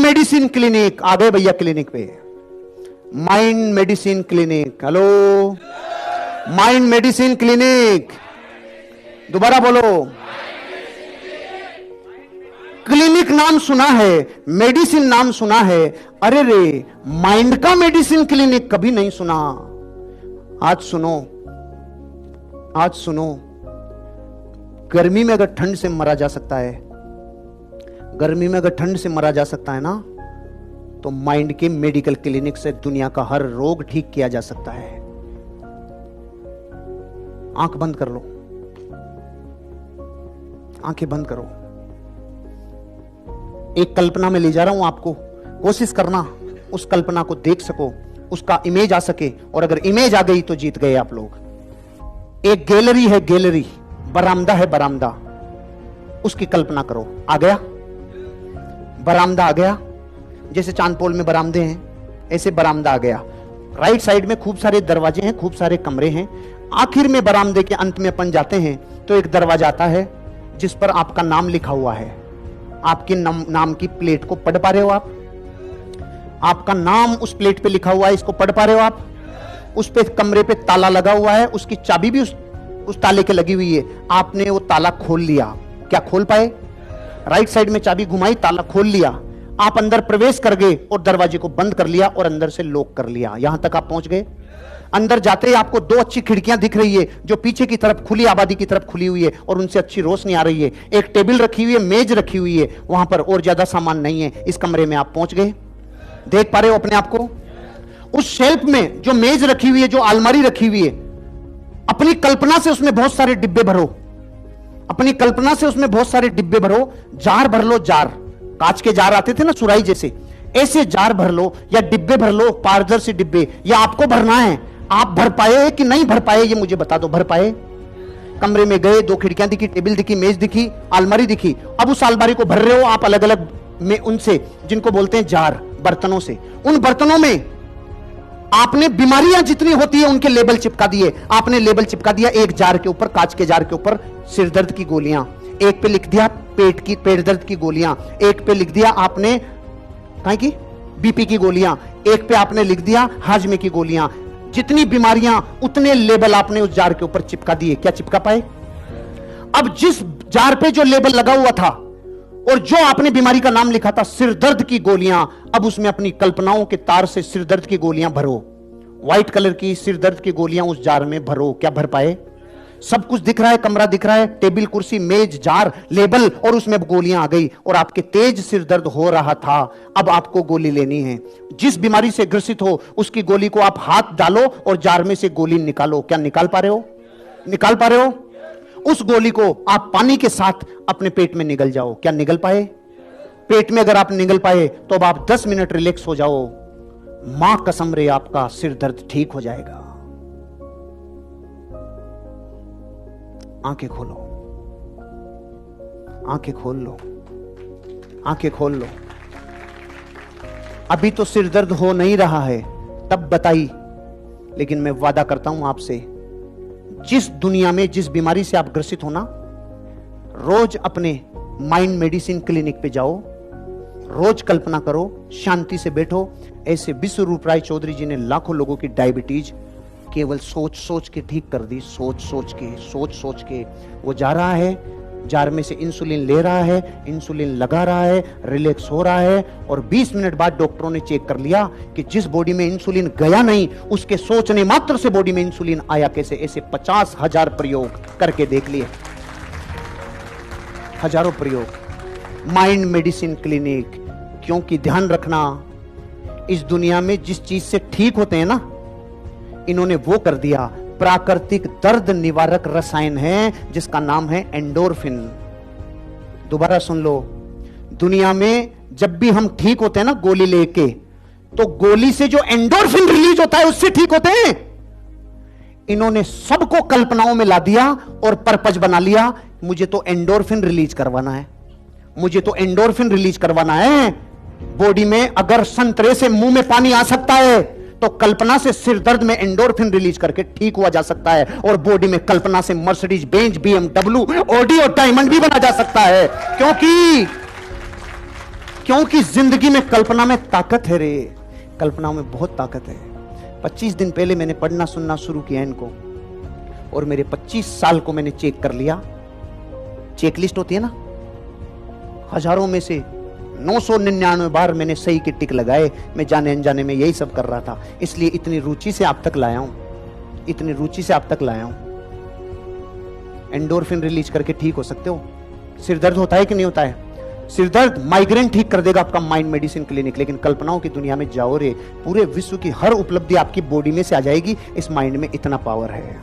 Medicine clinic आ गए भैया clinic पे। Mind medicine clinic, hello mind medicine clinic, दोबारा बोलो। क्लिनिक नाम सुना है, मेडिसिन नाम सुना है, अरे रे माइंड का मेडिसिन क्लिनिक कभी नहीं सुना। आज सुनो, आज सुनो, गर्मी में अगर ठंड से मरा जा सकता है, गर्मी में अगर ठंड से मरा जा सकता है ना, तो माइंड के मेडिकल क्लिनिक से दुनिया का हर रोग ठीक किया जा सकता है। आंख बंद कर लो, आंखें बंद करो। एक कल्पना में ले जा रहा हूं आपको, कोशिश करना उस कल्पना को देख सको, उसका इमेज आ सके, और अगर इमेज आ गई तो जीत गए आप लोग। एक गैलरी है, गैलरी, बरामदा है, बरामदा, उसकी कल्पना करो। आ गया बरामदा, आ गया, जैसे चांदपोल में बरामदे हैं ऐसे बरामदा आ गया। राइट साइड में खूब सारे दरवाजे हैं, खूब सारे कमरे हैं। आखिर में बरामदे के अंत में अपन जाते हैं तो एक दरवाजा आता है जिस पर आपका नाम लिखा हुआ है। आपके नाम की प्लेट को पढ़ पा रहे हो आप? आपका नाम उस प्लेट पे लिखा हुआ है, इसको पढ़ पा रहे हो आप? उस पे कमरे पे ताला लगा हुआ है, उसकी चाबी भी उस ताले के लगी हुई है। आपने वो ताला खोल लिया, क्या खोल पाए? राइट साइड में चाबी घुमाई, ताला खोल लिया, आप अंदर प्रवेश कर गए और दरवाजे को बंद कर लिया और अंदर से लॉक कर लिया। यहां तक आप पहुंच गए। अंदर जाते ही आपको दो अच्छी खिड़कियां दिख रही है जो पीछे की तरफ खुली आबादी की तरफ खुली हुई है और उनसे अच्छी रोशनी आ रही है। एक टेबल रखी हुई है, मेज रखी हुई है, वहां पर और ज्यादा सामान नहीं है। इस कमरे में आप पहुंच गए, देख पा रहे हो अपने आप को? उस शेल्फ में जो मेज रखी हुई है, जो अलमारी रखी हुई है, अपनी कल्पना से उसमें बहुत सारे डिब्बे भरो, अपनी कल्पना से उसमें बहुत सारे डिब्बे भरो। जार भर लो, जार, कांच के जार आते थे ना सुराही जैसे, ऐसे जार भर लो या डिब्बे भर लो, पारदर्शी डिब्बे। या आपको भरना है, आप भर पाए कि नहीं भर पाए ये मुझे बता दो। भर पाए? कमरे में गए, दो खिड़कियां दिखी, टेबल दिखी, मेज दिखी, अलमारी दिखी। अब उस अलमारी को भर रहे हो आप अलग अलग में उनसे जिनको बोलते हैं जार, बर्तनों से। उन बर्तनों में आपने बीमारियां जितनी होती है उनके लेबल चिपका दिए। आपने लेबल चिपका दिया एक जार के ऊपर, कांच के जार के ऊपर सिर दर्द की गोलियां, एक पे लिख दिया पेट दर्द की गोलियां, एक पे लिख दिया आपने काहे की बीपी की गोलियां, एक पे आपने लिख दिया हाजमे की गोलियां। जितनी बीमारियां उतने लेबल आपने उस जार के ऊपर चिपका दिए। क्या चिपका पाए? अब जिस जार पे जो लेबल लगा हुआ था और जो आपने बीमारी का नाम लिखा था सिर दर्द की गोलियां, अब उसमें अपनी कल्पनाओं के तार से सिर दर्द की गोलियां भरो। व्हाइट कलर की सिर दर्द की गोलियां उस जार में भरो। क्या भर पाए? सब कुछ दिख रहा है, कमरा दिख रहा है, टेबल, कुर्सी, मेज, जार, लेबल, और उसमें गोलियां आ गई और आपके तेज सिर दर्द हो रहा था। अब आपको गोली लेनी है। जिस बीमारी से ग्रसित हो उसकी गोली को आप हाथ डालो और जार में से गोली निकालो। क्या निकाल पा रहे हो? निकाल पा रहे हो? उस गोली को आप पानी के साथ अपने पेट में निगल जाओ। क्या निगल पाए? पेट में अगर आप निगल पाए तो अब आप 10 मिनट रिलैक्स हो जाओ। मां कसम रे आपका सिर दर्द ठीक हो जाएगा। आंखें खोलो, आंखें खोल लो, आंखें खोल लो। अभी तो सिर दर्द हो नहीं रहा है, तब बताई, लेकिन मैं वादा करता हूं आपसे, जिस दुनिया में जिस बीमारी से आप ग्रसित हो ना, रोज अपने माइंड मेडिसिन क्लिनिक पे जाओ, रोज कल्पना करो, शांति से बैठो। ऐसे विश्वरूप राय चौधरी जी ने लाखों लोगों की डायबिटीज केवल सोच सोच के ठीक कर दी। सोच सोच के वो जा रहा है, जार में से इंसुलिन ले रहा है, इंसुलिन लगा रहा है, रिलैक्स हो रहा है, और 20 मिनट बाद डॉक्टरों ने चेक कर लिया कि जिस बॉडी में इंसुलिन गया नहीं, उसके सोचने मात्र से बॉडी में इंसुलिन आया कैसे। ऐसे 50,000 प्रयोग करके देख लिए, हजारों प्रयोग। माइंड मेडिसिन क्लिनिक, क्योंकि ध्यान रखना, इस दुनिया में जिस चीज से ठीक होते हैं ना, इन्होंने वो कर दिया। प्राकृतिक दर्द निवारक रसायन है जिसका नाम है एंडोर्फिन। दोबारा सुन लो, दुनिया में जब भी हम ठीक होते हैं ना गोली लेके, तो गोली से जो एंडोर्फिन रिलीज होता है उससे ठीक होते हैं। इन्होंने सबको कल्पनाओं में ला दिया और पर्पज बना लिया, मुझे तो एंडोर्फिन रिलीज करवाना है, मुझे तो एंडोर्फिन रिलीज करवाना है। बॉडी में अगर संतरे से मुंह में पानी आ सकता है तो कल्पना से सिर दर्द में एंडोर्फिन रिलीज करके ठीक हुआ जा सकता है, और बॉडी में कल्पना से मर्सिडीज बेंज, BMW, ऑडी और डायमंड भी बना जा सकता है। क्योंकि जिंदगी में कल्पना में ताकत है रे, कल्पना में बहुत ताकत है। 25 दिन पहले मैंने पढ़ना सुनना शुरू किया इनको, और मेरे 25 साल को मैंने चेक कर लिया। चेक लिस्ट होती है ना, हजारों में से 999 बार मैंने सही के टिक लगाए। मैं जाने अनजाने में यही सब कर रहा था, इसलिए इतनी रुचि से आप तक लाया हूं, इतनी रुचि से आप तक लाया हूं। एंडोर्फिन रिलीज करके ठीक हो सकते हो। सिर दर्द होता है कि नहीं होता है? सिर दर्द माइग्रेन ठीक कर देगा आपका माइंड मेडिसिन क्लिनिक। लेकिन कल्पनाओं की दुनिया में जाओ रे, पूरे विश्व की हर उपलब्धि आपकी बॉडी में से आ जाएगी। इस माइंड में इतना पावर है।